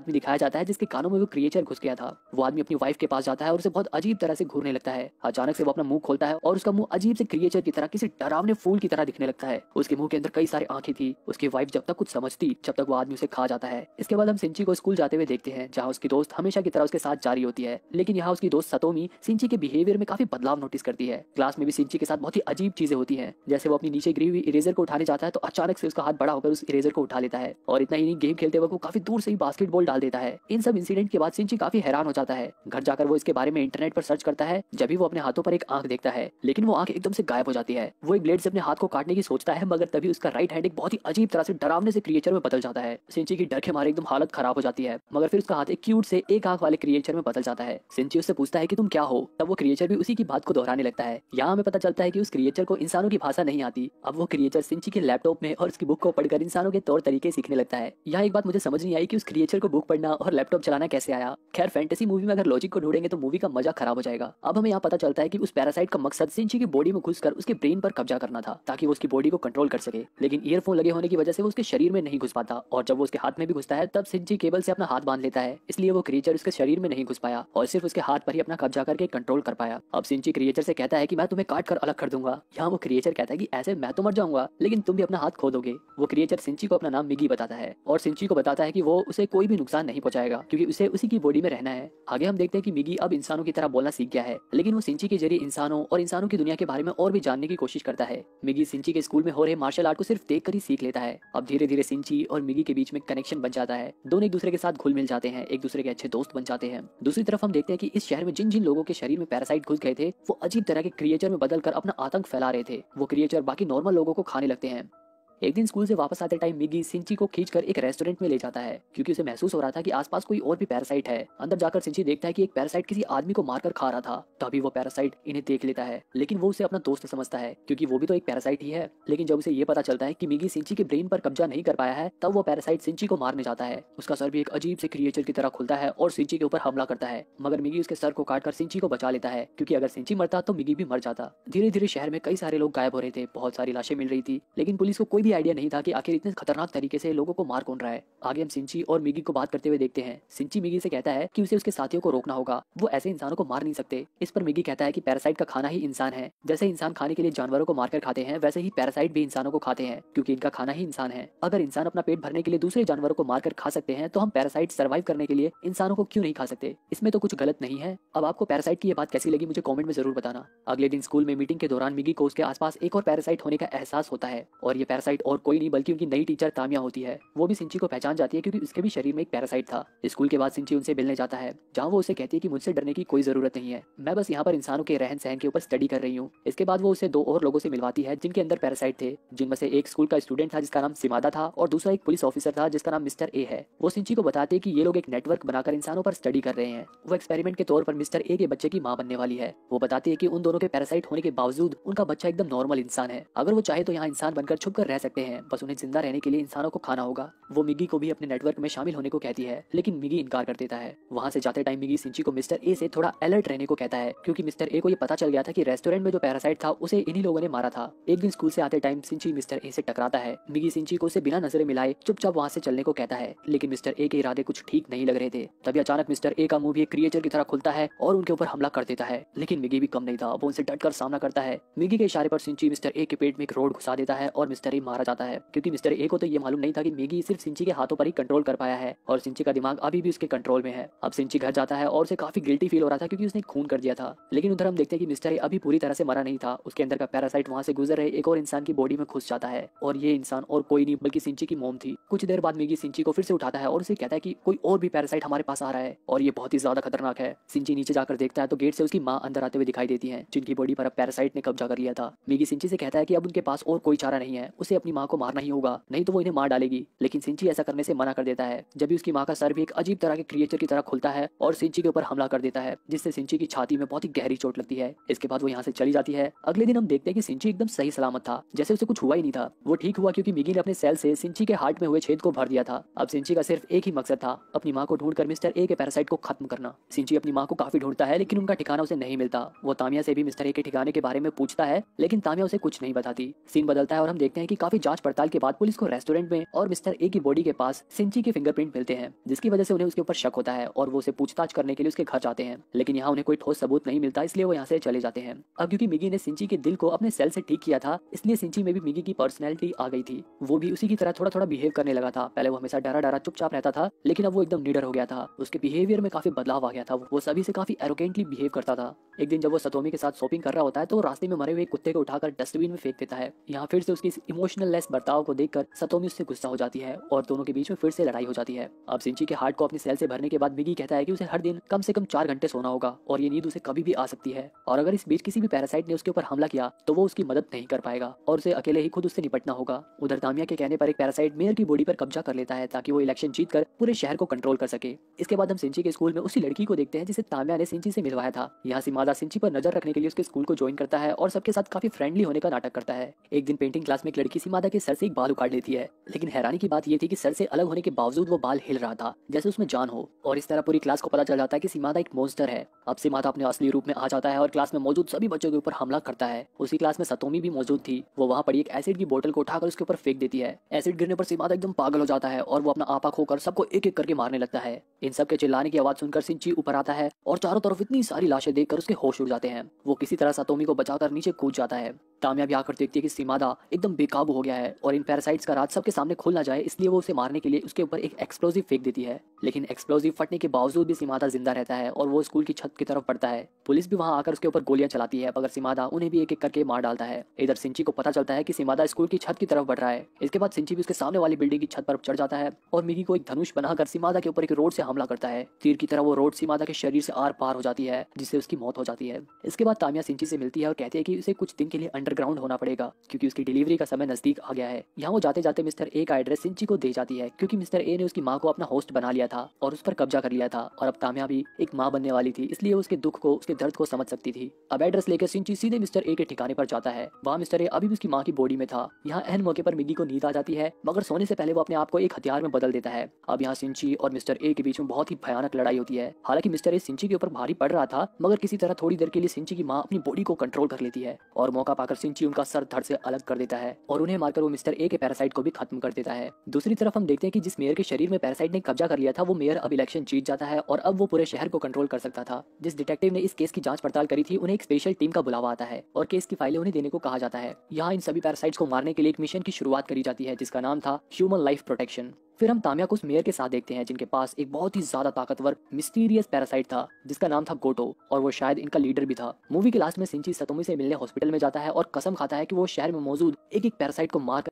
आदमी दिखाया जाता है जिसके कानों में वो क्रिएचर घुस गया था। वो आदमी अपनी वाइफ के पास जाता है और उसे बहुत अजीब तरह से घूरने लगता है। अचानक से वो अपना मुंह खोलता है और उसका मुंह अजीब से क्रिएचर की तरह, किसी डरावने फूल की तरह दिखने लगता है। उसके मुंह के अंदर कई सारी आंखें थी। उसकी वाइफ जब तक कुछ समझती जब तक वो आदमी उसे खा जाता है। इसके बाद हम सिंची को स्कूल जाते हुए देखते हैं, जहाँ उसकी दोस्त हमेशा की तरह उसके साथ जारी होती है। लेकिन यहाँ उसकी दोस्त सतोमी सिंची के बिहेवियर में काफी बदलाव नोटिस करती है। क्लास में भी सिंची के साथ बहुत ही अजीब चीजें होती हैं। जैसे वो अपनी नीचे गिरी हुई इरेजर को उठाने जाता है तो अचानक से उसका हाथ बड़ा होकर उस इरेजर को उठा लेता है। और इतना ही नहीं, गेम खेलते वक्त वो काफी दूर से ही बास्केटबॉल डाल देता है। इन सब इंसिडेंट के बाद सिंची काफी हैरान हो जाता है। घर जाकर वो इसके बारे में इंटरनेट पर सर्च करता है। जब भी वो अपने हाथों पर एक आंख देखता है, लेकिन वो आंख एकदम से गायब हो जाती है। वो एक ब्लेड से अपने हाथ को काटने की सोचता है, मगर तभी उसका राइट हैंड एक बहुत ही अजीब तरह से डरावने से क्रिएचर में बदल जाता है। सिंची की डर के मारे एकदम हालत खराब हो जाती है, मगर फिर उसका हाथ एक क्यूट से एक आंख वाले क्रिएचर में बदल जाता है। सिंची उससे पूछता है कि तुम क्या हो, तब वो क्रिएचर भी उसी की बात को दोहराने लगता है। यहाँ हमें पता चलता है कि उस क्रिएचर को इंसानों की भाषा नहीं आती। अब वो क्रिएचर सिंची के लैपटॉप में और उसकी बुक को पढ़कर इंसानों के तौर तरीके सीखने लगता है। यहाँ एक बात मुझे समझ नहीं आई कि उस क्रिएचर को बुक पढ़ना और लैपटॉप चलाना कैसे आया। खैर, फैंटेसी मूवी में अगर लॉजिक को ढूंढेंगे तो मूवी का मजा खराब हो जाएगा। अब हमें यहाँ पता चलता है कि उस पैरासाइट का मकसद सिंची की बॉडी में घुसकर उसके ब्रेन पर कब्जा करना था, ताकि वो उसकी बॉडी को कंट्रोल कर सके। लेकिन ईयरफोन लगे होने की वजह से वो उसके शरीर में नहीं घुस पाता, और जब वो उसके हाथ में भी घुसता है तब सिंची केबल से अपना हाथ बांध लेता है। इसलिए वो क्रिएचर उसके शरीर में नहीं घुस पाया और सिर्फ उसके हाथ पर ही अपना कब्जा करके कंट्रोल कर पाया। अब सिंची क्रिएचर से कहता है कि मैं तुम्हें काट कर अलग कर दूंगा। यहाँ वो क्रिएचर कहता है कि ऐसे मैं तो मर जाऊंगा, लेकिन तुम भी अपना हाथ खो दोगे। वो क्रिएचर सिंची को अपना नाम मिगी बताता है और सिंची को बताता है कि वो उसे कोई भी नुकसान नहीं पहुंचाएगा, क्योंकि उसे उसी की बॉडी में रहना है। आगे हम देखते हैं कि मिगी अब इंसानों की तरह बोलना सीख गया है, लेकिन वो सिंची के जरिए इंसानों और इंसानों की दुनिया के बारे में और भी जानने की कोशिश करता है। मिगी सिंची के स्कूल में हो रहे मार्शल आर्ट को सिर्फ देखकर ही सीख लेता है। अब धीरे धीरे सिंची और मिगी के बीच में कनेक्शन बन जाता है। दोनों एक दूसरे के साथ घुल मिल जाते हैं, एक दूसरे के अच्छे दोस्त बन जाते हैं। दूसरी तरफ हम देखते हैं कि इस शहर में जिन जिन लोगों के शरीर में पैरासाइट घुस गए थे, वो अजीब तरह के क्रिएचर में बदलकर अपना आतंक फैला रहे थे। वो क्रिएचर बाकी नॉर्मल लोगों को खाने लगते हैं। एक दिन स्कूल से वापस आते टाइम मिगी सिंची को खींचकर एक रेस्टोरेंट में ले जाता है, क्योंकि उसे महसूस हो रहा था कि आसपास कोई और भी पैरासाइट है। अंदर जाकर सिंची देखता है कि एक पैरासाइट किसी आदमी को मारकर खा रहा था। तभी वो पैरासाइट इन्हें देख लेता है, लेकिन वो उसे अपना दोस्त समझता है, क्योंकि वो भी तो एक पैरासाइट ही है। लेकिन जब उसे ये पता चलता है कि मिगी सिंची के ब्रेन पर कब्जा नहीं कर पाया है, तब वो पैरासाइट सिंची को मारने जाता है। उसका सर भी एक अजीब से क्रिएचर की तरह खुलता है और सिंची के ऊपर हमला करता है, मगर मिगी उसके सर को काटकर सिंची को बचा लेता है, क्योंकि अगर सिंची मरता तो मिगी भी मर जाता। धीरे धीरे शहर में कई सारे लोग गायब हो रहे थे, बहुत सारी लाशें मिल रही थी, लेकिन पुलिस को कोई भी आइडिया नहीं था कि आखिर इतने खतरनाक तरीके से लोगों को मार कौन रहा है। आगे हम सिंची और मिगी को बात करते हुए देखते हैं। सिंची मिगी से कहता है कि उसे उसके साथियों को रोकना होगा, वो ऐसे इंसानों को मार नहीं सकते। इस पर मिगी कहता है कि पैरासाइट का खाना ही इंसान है। जैसे इंसान खाने के लिए जानवरों को मारकर खाते हैं, वैसे ही पैरासाइट भी इंसानों को खाते हैं, क्योंकि इनका खाना ही इंसान है। अगर इंसान अपना पेट भरने के लिए दूसरे जानवरों को मारकर खा सकते हैं, तो हम पैरासाइट सर्वाइव करने के लिए इंसानों को क्यों नहीं खा सकते? इसमें तो कुछ गलत नहीं है। अब आपको पैरासाइट की ये बात कैसी लगी, मुझे कमेंट में जरूर बताना। अगले दिन स्कूल में मीटिंग के दौरान मिगी को उसके आसपास एक और पैरासाइट होने का एहसास होता है, और ये पैरासाइट और कोई नहीं बल्कि उनकी नई टीचर तामिया होती है। वो भी सिंची को पहचान जाती है, क्योंकि उसके भी शरीर में एक पैरासाइट था। स्कूल के बाद सिंची उनसे मिलने जाता है, जहाँ वो उसे कहती है कि मुझसे डरने की कोई जरूरत नहीं है, मैं बस यहाँ पर इंसानों के रहन सहन के ऊपर स्टडी कर रही हूँ। इसके बाद वो उसे दो और लोगों से मिलवाती है जिनके अंदर पैरासाइट थे, जिनमें से एक स्कूल का स्टूडेंट था जिसका नाम सिमादा था, और दूसरा एक पुलिस ऑफिसर था जिसका नाम मिस्टर ए है। वो सिंची को बताते हैं कि ये लोग एक नेटवर्क बनाकर इंसानों पर स्टडी कर रहे हैं। वो एक्सपेरिमेंट के तौर पर मिस्टर ए के बच्चे की मां बनने वाली है। वो बताती है कि उन दोनों के पैरासाइट होने के बावजूद उनका बच्चा एकदम नॉर्मल इंसान है। अगर वो चाहे तो यहाँ इंसान बनकर छुप कर रह सकते हैं, बस उन्हें जिंदा रहने के लिए इंसानों को खाना होगा। वो मिगी को भी अपने नेटवर्क में शामिल होने को कहती है, लेकिन मिगी इनकार कर देता है। वहां से जाते टाइम मिगी सिंची को मिस्टर ए से थोड़ा अलर्ट रहने को कहता है, क्योंकि मिस्टर ए को ये पता चल गया था कि रेस्टोरेंट में जो पैरासाइट था उसे इन्हीं लोगों ने मारा था। एक दिन स्कूल से आते टाइम सिंची मिस्टर ए से टकराता है। मिगी सिंची को उसे बिना नजरें मिलाए चुपचाप वहां से चलने को कहता है, लेकिन मिस्टर ए के इरादे कुछ ठीक नहीं लग रहे थे। तभी अचानक मिस्टर ए का मुंह भी एक क्रिएचर की तरह खुलता है और उनके ऊपर हमला कर देता है। लेकिन मिगी भी कम नहीं था, वो उनसे डटकर सामना करता है। मिगी के इशारे पर सिंची मिस्टर ए के पेट में एक रोड घुसा देता है और मिस्टर ए मारा जाता है, क्योंकि मिस्टर ए को तो ये मालूम नहीं था कि मिगी सिर्फ सिंची के हाथों पर ही कंट्रोल कर पाया है और सिंची का दिमाग अभी भी उसके कंट्रोल में है। अब सिंची घर जाता है और उसे काफी गिल्टी फील हो रहा था, क्योंकि उसने खून कर दिया था। लेकिन उधर हम देखते हैं कि मिस्टर ए अभी पूरी तरह से मरा नहीं था। उसके अंदर का पैरासाइट वहां से गुजर रहे एक और इंसान की बॉडी में घुस जाता है, और ये इंसान और कोई नहीं बल्कि सिंची की मॉम थी। कुछ देर बाद मिगी सिंची को फिर से उठाता है और उसे कहता है कि कोई और भी पैरासाइट हमारे पास आ रहा है और ये बहुत ही ज्यादा खतरनाक है। सिंची नीचे जाकर देखता है तो गेट से उसकी माँ अंदर आते हुए दिखाई देती है, जिनकी बॉडी पर अब पैरासाइट ने कब्जा कर लिया था। मिगी सिंची से कहता है कि अब उनके पास और कोई चारा नहीं है, उसे अपनी माँ को मारना ही होगा, नहीं तो वो इन्हें मार डालेगी। लेकिन सिंची ऐसा करने से मना कर देता है। जब भी उसकी माँ का सर भी एक अजीब तरह के क्रिएचर की तरह खुलता है और सिंची के ऊपर हमला कर देता है, जिससे सिंची की छाती में बहुत ही गहरी चोट लगती है। इसके बाद वो यहाँ से चली जाती है। अगले दिन हम देखते हैं कि सिंची एकदम सही सलामत था, जैसे उसे कुछ हुआ ही नहीं था। वो ठीक हुआ क्योंकि मिगी ने अपने सेल से सिंची के हार्ट में हुए छेद को भर दिया था। अब सिंची का सिर्फ एक ही मकसद था, अपनी माँ को ढूंढकर मिस्टर ए के पैरासाइट को खत्म करना। सिंची अपनी माँ को काफी ढूंढता है, लेकिन उनका ठिकाना उसे नहीं मिलता। वो तामिया से भी मिस्टर ए के ठिकाने के बारे में पूछता है, लेकिन तामिया उसे कुछ नहीं बताती। सीन बदलता है और हम देखते हैं कि काफी काफी जांच पड़ताल के बाद पुलिस को रेस्टोरेंट में और मिस्टर ए की बॉडी के पास सिंची के फिंगरप्रिंट मिलते हैं, जिसकी वजह से उन्हें उसके ऊपर शक होता है और वो उसे पूछताछ करने के लिए उसके घर जाते हैं। लेकिन यहाँ उन्हें कोई ठोस सबूत नहीं मिलता, इसलिए वो यहाँ से चले जाते हैं। अब क्योंकि मिगी ने सिंची के दिल को अपने सेल से ठीक किया था, इसलिए सिंची में भी मिगी की पर्सनैलिटी आ गई थी। वो भी उसी की तरह थोड़ा थोड़ा बिहेव करने लगा था। पहले वो हमेशा डरा डरा चुपचाप रहता था, लेकिन अब वो एकदम निडर हो गया था। उसके बिहेवियर में काफी बदलाव आ गया था। वो सभी से काफी एरोगेंटली बिहेव करता था। एक दिन जब वो सतोमी के साथ शॉपिंग कर रहा होता है तो रास्ते में मरे हुए कुत्ते को उठाकर डस्टबिन में फेंक देता है। यहाँ फिर से उसकी इस इमोशनल लेस बर्ताव को देखकर सतोमी उससे गुस्सा हो जाती है और दोनों के बीच में फिर से लड़ाई हो जाती है। अब सिंची के हार्ट को अपनी सेल से भरने के बाद मिगी कहता है कि उसे हर दिन कम से कम 4 घंटे सोना होगा और ये नींद उसे कभी भी आ सकती है, और अगर इस बीच किसी भी पैरासाइट ने उसके ऊपर हमला किया तो वो उसकी मदद नहीं कर पाएगा और उसे अकेले ही खुद उससे निपटना होगा। उधर तामिया के कहने पर एक पैरासाइट मेयर की बॉडी पर कब्जा कर लेता है ताकि वो इलेक्शन जीतकर पूरे शहर को कंट्रोल कर सके। इसके बाद हम सिंची के स्कूल में उसी लड़की को देखते हैं जिसे तामिया ने सिंची से मिलवाया था। यहाँ सिमादा सिंची पर नजर रखने के लिए उसके स्कूल को ज्वाइन करता है और सबके साथ काफी फ्रेंडली होने का नाटक करता है। एक दिन पेंटिंग क्लास में एक लड़की सिमादा के सर से एक बाल उखाड़ लेती है, लेकिन हैरानी की बात यह थी कि सर से अलग होने के बावजूद वो बाल हिल रहा था जैसे उसमें जान हो, और इस तरह पूरी क्लास को पता चल जाता है कि सिमादा एक मॉन्स्टर है। अब सिमादा अपने असली रूप में आ जाता है और क्लास में मौजूद सभी बच्चों के ऊपर हमला करता है। उसी क्लास में सतोमी भी मौजूद थी। वो वहाँ पड़ी एक एसिड की बोतल को उठाकर उसके ऊपर फेंक देती है। एसिड गिरने पर सिमादा एकदम पागल हो जाता है और वो अपना आपा खोकर सबको एक एक करके मारने लगता है। इन सब के चिल्लाने की आवाज सुनकर सिंची ऊपर आता है और चारों तरफ इतनी सारी लाशें देखकर उसके होश उड़ जाते हैं। वो किसी तरह सतोमी को बचाकर नीचे कूद जाता है। तामिया भी आकर देखती है कि सिमादा एकदम बेकाबू हो गया है और इन पैरासाइट्स का राज सबके सामने खुल ना जाए, इसलिए वो उसे मारने के लिए उसके ऊपर एक एक्सप्लोजिव फेंक देती है। लेकिन एक्सप्लोजिव फटने के बावजूद भी सिमादा जिंदा रहता है और वो स्कूल की छत की तरफ बढ़ता है। पुलिस भी वहां आकर उसके ऊपर गोलियां चलाती है, मगर सिमादा उन्हें भी एक एक करके मार डालता है। इधर सिंची को पता चलता है कि सिमादा स्कूल की छत की तरफ बढ़ रहा है। इसके बाद सिंची भी उसके सामने वाली बिल्डिंग की छत पर चढ़ जाता है और मिगी को एक धनुष बनाकर सिमादा के ऊपर एक रोड से हमला करता है। तीर की तरह वो रोड सिमादा के शरीर से आर पार हो जाती है, जिससे उसकी मौत हो जाती है। इसके बाद तामिया सिंची से मिलती है और कहती है कि उसे कुछ दिन के लिए अंडरग्राउंड होना पड़ेगा क्योंकि उसकी डिलीवरी का समय नजदीक आ गया है। यहाँ वो जाते जाते मिस्टर ए का एड्रेस सिंची को दे जाती है क्योंकि मिस्टर ए ने उसकी माँ को अपना होस्ट बना लिया था और उस पर कब्जा कर लिया था, और अब तामिया भी एक माँ बनने वाली थी, इसलिए उसके दुख को, उसके दर्द को समझ सकती थी। अब एड्रेस लेकर सिंची सीधे मिस्टर ए के ठिकाने पर जाता है। वहाँ मिस्टर ए अभी भी उसकी माँ की बॉडी में था। यहाँ एहन मौके पर मिगी को नींद आ जाती है, मगर सोने से पहले वो अपने आप को एक हथियार में बदल देता है। अब यहाँ सिंची और मिस्टर ए के बीच में बहुत ही भयानक लड़ाई होती है। हालांकि मिस्टर ए सिंची के ऊपर भारी पड़ रहा था, मगर किसी तरह थोड़ी देर के लिए सिंची की माँ अपनी बॉडी को कंट्रोल कर लेती है और मौका पाकर सिंची उनका सर धड़ से अलग कर देता है और उन्हें मारकर वो मिस्टर ए के पैरासाइट को भी खत्म कर देता है। दूसरी तरफ हम देखते हैं कि जिस मेयर के शरीर में पैरासाइट ने कब्जा कर लिया था, वो मेयर अब इलेक्शन जीत जाता है और अब वो पूरे शहर को कंट्रोल कर सकता था। जिस डिटेक्टिव ने इस केस की जांच पड़ताल करी थी, उन्हें एक स्पेशल टीम का बुलावा आता है और केस की फाइलें उन्हें देने को कहा जाता है। यहाँ इन सभी पैरासाइट्स को मारने के लिए एक मिशन की शुरुआत करी जाती है जिसका नाम था ह्यूमन लाइफ प्रोटेक्शन। फिर हम तामिया को उस मेयर के साथ देखते हैं जिनके पास एक बहुत ही ज्यादा ताकतवर मिस्टीरियस पैरासाइट था जिसका नाम था गोटो, और वो शायद इनका लीडर भी था। मूवी के लास्ट में सिंची सतोमी से मिलने हॉस्पिटल में जाता है और कसम खाता है कि वो शहर में मौजूद एक एक पैरासाइट को मार